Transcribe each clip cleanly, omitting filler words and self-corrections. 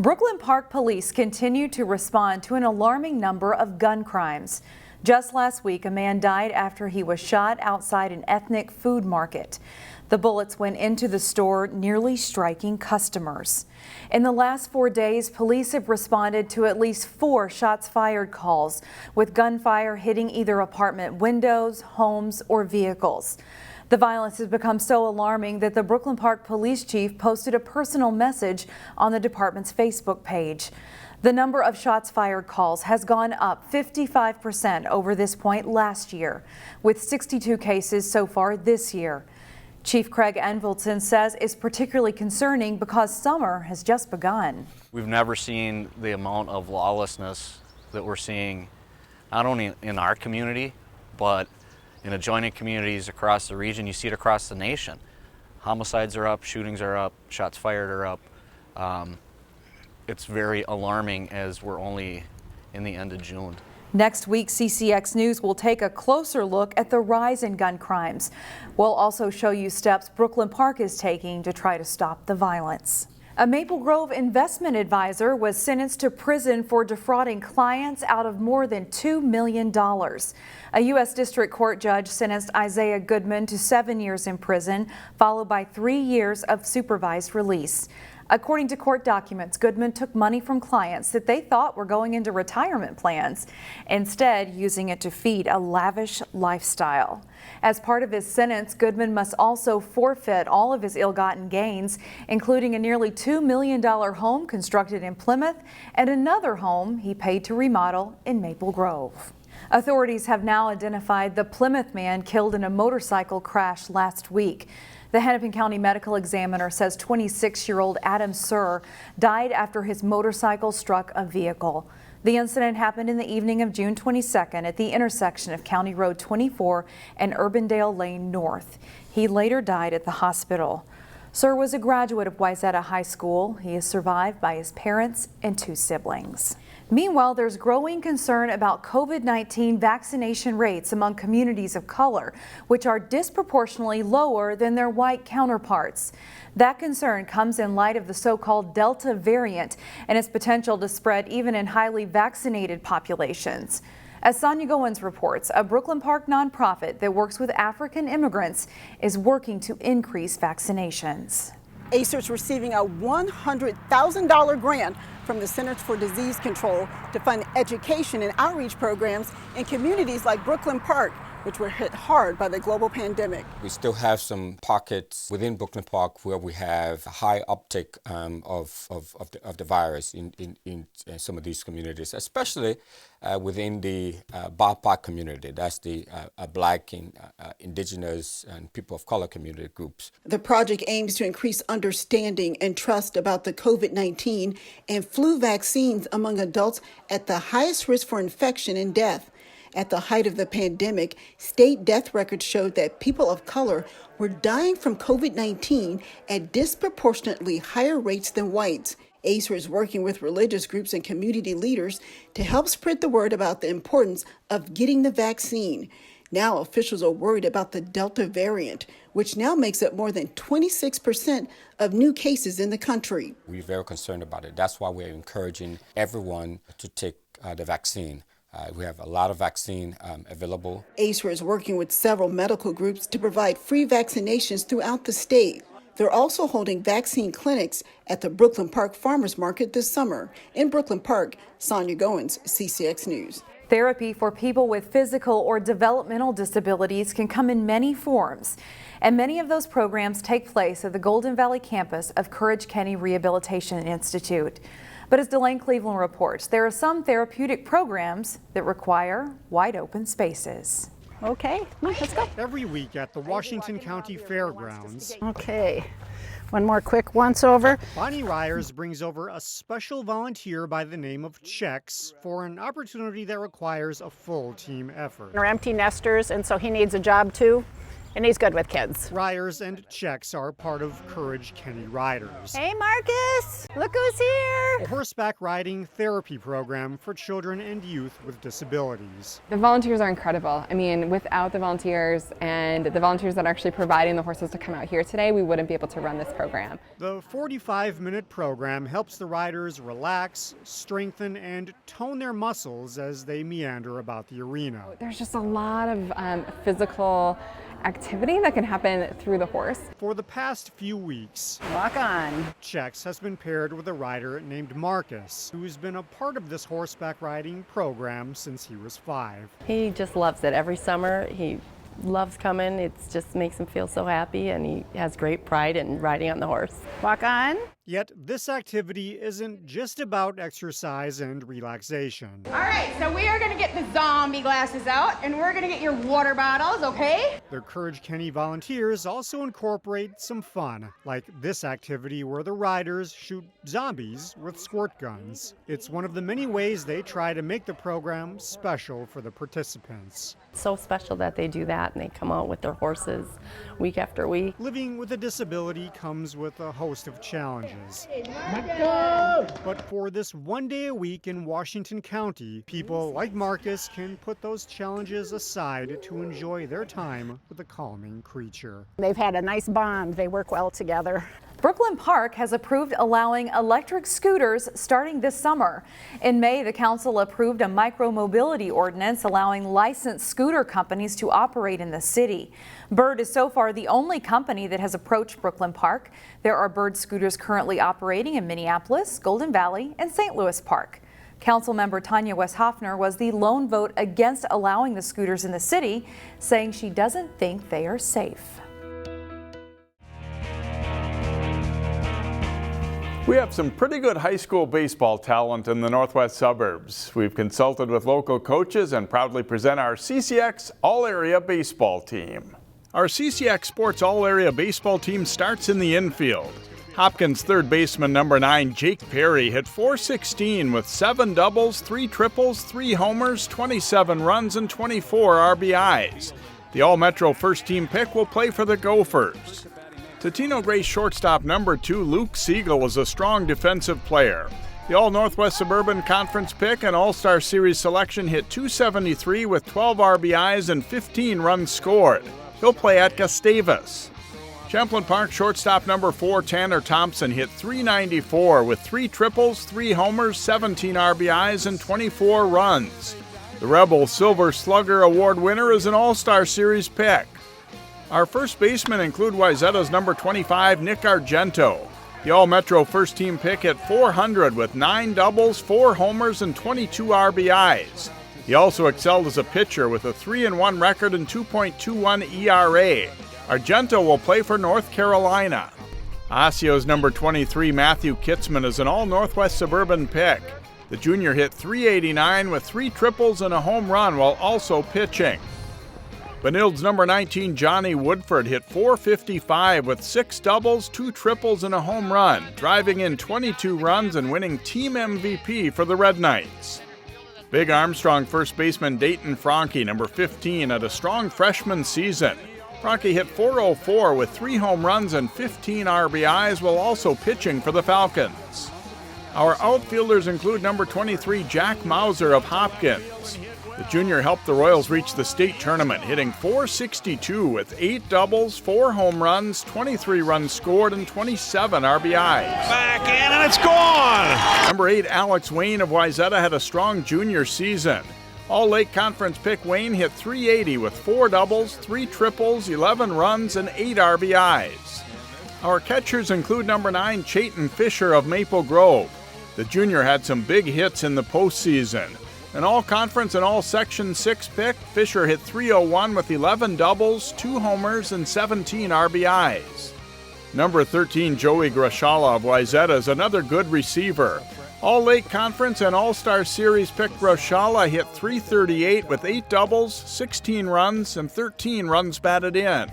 Brooklyn Park police continue to respond to an alarming number of gun crimes. Just last week, a man died after he was shot outside an ethnic food market. The bullets went into the store, nearly striking customers. In the last 4 days, police have responded to at least 4 shots fired calls, with gunfire hitting either apartment windows, homes, or vehicles. The violence has become so alarming that the Brooklyn Park police chief posted a personal message on the department's Facebook page. The number of shots fired calls has gone up 55% over this point last year, with 62 cases so far this year. Chief Craig Envelton says it's particularly concerning because summer has just begun. We've never seen the amount of lawlessness that we're seeing, not only in our community, but in adjoining communities across the region. You see it across the nation. Homicides are up, shootings are up, shots fired are up. It's very alarming as we're only in the end of June. Next week, CCX News will take a closer look at the rise in gun crimes. We'll also show you steps Brooklyn Park is taking to try to stop the violence. A Maple Grove investment advisor was sentenced to prison for defrauding clients out of more than $2 million. A U.S. District Court judge sentenced Isaiah Goodman to 7 years in prison, followed by 3 years of supervised release. According to court documents, Goodman took money from clients that they thought were going into retirement plans, instead using it to feed a lavish lifestyle. As part of his sentence, Goodman must also forfeit all of his ill-gotten gains, including a nearly $2 million home constructed in Plymouth and another home he paid to remodel in Maple Grove. Authorities have now identified the Plymouth man killed in a motorcycle crash last week. The Hennepin County Medical Examiner says 26-year-old Adam Sir died after his motorcycle struck a vehicle. The incident happened in the evening of June 22nd at the intersection of County Road 24 and Urbandale Lane North. He later died at the hospital. Sir was a graduate of Wayzata High School. He is survived by his parents and 2 siblings. Meanwhile, there's growing concern about COVID-19 vaccination rates among communities of color, which are disproportionately lower than their white counterparts. That concern comes in light of the so-called Delta variant and its potential to spread even in highly vaccinated populations. As Sonia Goins reports, a Brooklyn Park nonprofit that works with African immigrants is working to increase vaccinations. ACER's receiving a $100,000 grant from the Centers for Disease Control to fund education and outreach programs in communities like Brooklyn Park, which were hit hard by the global pandemic. We still have some pockets within Brooklyn Park where we have a high uptick of the virus in some of these communities, especially within the BIPOC community. That's the Black and Indigenous and people of color community groups. The project aims to increase understanding and trust about the COVID-19 and flu vaccines among adults at the highest risk for infection and death. At the height of the pandemic, state death records showed that people of color were dying from COVID-19 at disproportionately higher rates than whites. ACER is working with religious groups and community leaders to help spread the word about the importance of getting the vaccine. Now officials are worried about the Delta variant, which now makes up more than 26% of new cases in the country. We're very concerned about it. That's why we're encouraging everyone to take the vaccine. We have a lot of vaccine available. ACER is working with several medical groups to provide free vaccinations throughout the state. They're also holding vaccine clinics at the Brooklyn Park Farmers Market this summer. In Brooklyn Park, Sonia Goins, CCX News. Therapy for people with physical or developmental disabilities can come in many forms, and many of those programs take place at the Golden Valley campus of Courage Kenny Rehabilitation Institute. But as Delane Cleveland reports, there are some therapeutic programs that require wide open spaces. Okay, let's go. Every week at the Washington County Fairgrounds. Okay, one more quick once over. Bonnie REYERS brings over a special volunteer by the name of Chex for an opportunity that requires a full team effort. We're empty nesters, and so he needs a job too. and he's good with kids. REYERS and Checks are part of Courage Kenny Riders, Hey Marcus, look who's here. a horseback riding therapy program for children and youth with disabilities. The volunteers are incredible. I mean, without the volunteers and the volunteers that are actually providing the horses to come out here today, we wouldn't be able to run this program. The 45-minute program helps the riders relax, strengthen, and tone their muscles as they meander about the arena. There's just a lot of physical activity that can happen through the horse. For the past few weeks, Walk on. Checks has been paired with a rider named Marcus, who's been a part of this horseback riding program since he was 5. He just loves it. Every summer he loves coming. It just makes him feel so happy, and he has great pride in riding on the horse. Walk on. Yet this activity isn't just about exercise and relaxation. All right, so we are going to get the zombie glasses out, and we're going to get your water bottles, okay? The Courage Kenny volunteers also incorporate some fun, like this activity where the riders shoot zombies with squirt guns. It's one of the many ways they try to make the program special for the participants. It's so special that they do that, and they come out with their horses week after week. Living with a disability comes with a host of challenges. But for this one day a week in Washington County, people like Marcus can put those challenges aside to enjoy their time with a calming creature. They've had a nice bond. They work well together. Brooklyn Park has approved allowing electric scooters starting this summer. In May, the council approved a micro-mobility ordinance allowing licensed scooter companies to operate in the city. Bird is so far the only company that has approached Brooklyn Park. There are Bird scooters currently operating in Minneapolis, Golden Valley, and St. Louis Park. Councilmember Tanya Westhoffner was the lone vote against allowing the scooters in the city, saying she doesn't think they are safe. We have some pretty good high school baseball talent in the northwest suburbs. We've consulted with local coaches and proudly present our CCX All-Area Baseball Team. Our CCX Sports All-Area Baseball Team starts in the infield. Hopkins third baseman number 9, Jake Perry, hit .416 with 7 doubles, 3 triples, 3 homers, 27 runs, and 24 RBIs. The All-Metro first team pick will play for the Gophers. Totino Gray shortstop number 2, Luke Siegel, is a strong defensive player. The All-Northwest Suburban Conference pick and All-Star Series selection hit .273 with 12 RBIs and 15 runs scored. He'll play at Gustavus. Champlain Park shortstop number 4, Tanner Thompson, hit .394 with 3 triples, 3 homers, 17 RBIs, and 24 runs. The Rebel Silver Slugger Award winner is an All-Star Series pick. Our first basemen include Wayzata's number 25, Nick Argento. The All-Metro first-team pick hit .400 with 9 doubles, 4 homers, and 22 RBIs. He also excelled as a pitcher with a 3-1 record and 2.21 ERA. Argento will play for North Carolina. Osseo's number 23, Matthew Kitzman, is an All-Northwest Suburban pick. The junior hit .389 with 3 triples and a home run while also pitching. Benild's number 19, Johnny Woodford, hit .455 with 6 doubles, 2 triples, and a home run, driving in 22 runs and winning team MVP for the Red Knights. Big Armstrong first baseman Dayton Franke, number 15, had a strong freshman season. Franke hit .404 with 3 home runs and 15 RBIs while also pitching for the Falcons. Our outfielders include number 23, Jack Mauser of Hopkins. The junior helped the Royals reach the state tournament, hitting .462 with 8 doubles, 4 home runs, 23 runs scored, and 27 RBIs. Back in, and it's gone! Number 8, Alex Wayne of Wayzata, had a strong junior season. All-Lake Conference pick Wayne hit .380 with 4 doubles, 3 triples, 11 runs, and 8 RBIs. Our catchers include number 9, Chayton Fisher of Maple Grove. The junior had some big hits in the postseason. An all-conference and all-section 6 pick, Fisher hit .301 with 11 doubles, 2 homers, and 17 RBIs. Number 13, Joey Grashala of Wayzata, is another good receiver. All-Lake Conference and All-Star Series pick Grashala hit .338 with 8 doubles, 16 runs, and 13 runs batted in.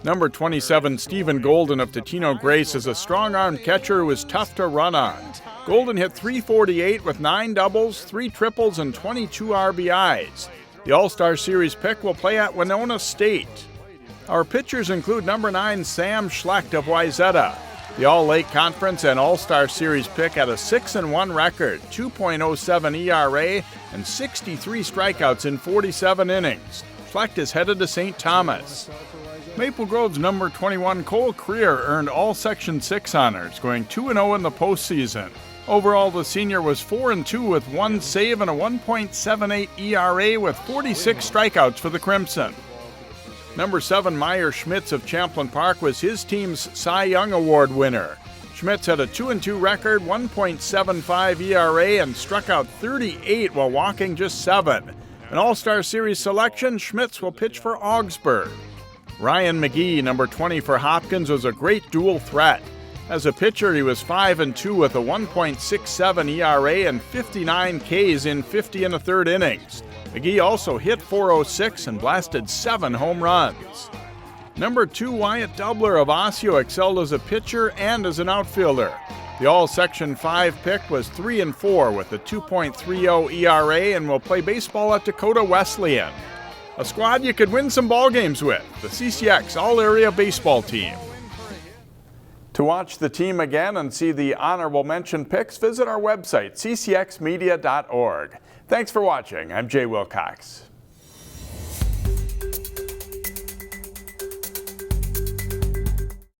Number 27, Stephen Golden of Totino Grace, is a strong-armed catcher who is tough to run on. Golden hit .348 with 9 doubles, 3 triples, and 22 RBIs. The All-Star Series pick will play at Winona State. Our pitchers include number 9 Sam Schlecht of Wayzata. The All-Lake Conference and All-Star Series pick had a 6-1 record, 2.07 ERA, and 63 strikeouts in 47 innings. Schlecht is headed to St. Thomas. Maple Grove's number 21 Cole Creer earned all Section 6 honors, going 2-0 in the postseason. Overall, the senior was 4-2 with 1 save and a 1.78 ERA with 46 strikeouts for the Crimson. Number 7 Meyer Schmitz of Champlain Park was his team's Cy Young Award winner. Schmitz had a 2-2 record, 1.75 ERA, and struck out 38 while walking just 7. An All-Star Series selection, Schmitz will pitch for Augsburg. Ryan McGee, number 20 for Hopkins, was a great dual threat. As a pitcher, he was 5-2 with a 1.67 ERA and 59 Ks in 50 1/3 innings. McGee also hit .406 and blasted 7 home runs. Number 2 Wyatt Doubler of Osseo excelled as a pitcher and as an outfielder. The All-Section 5 pick was 3-4 with a 2.30 ERA and will play baseball at Dakota Wesleyan. A squad you could win some ball games with, the CCX All-Area Baseball Team. To watch the team again and see the honorable mention picks, visit our website, ccxmedia.org. Thanks for watching. I'm Jay Wilcox.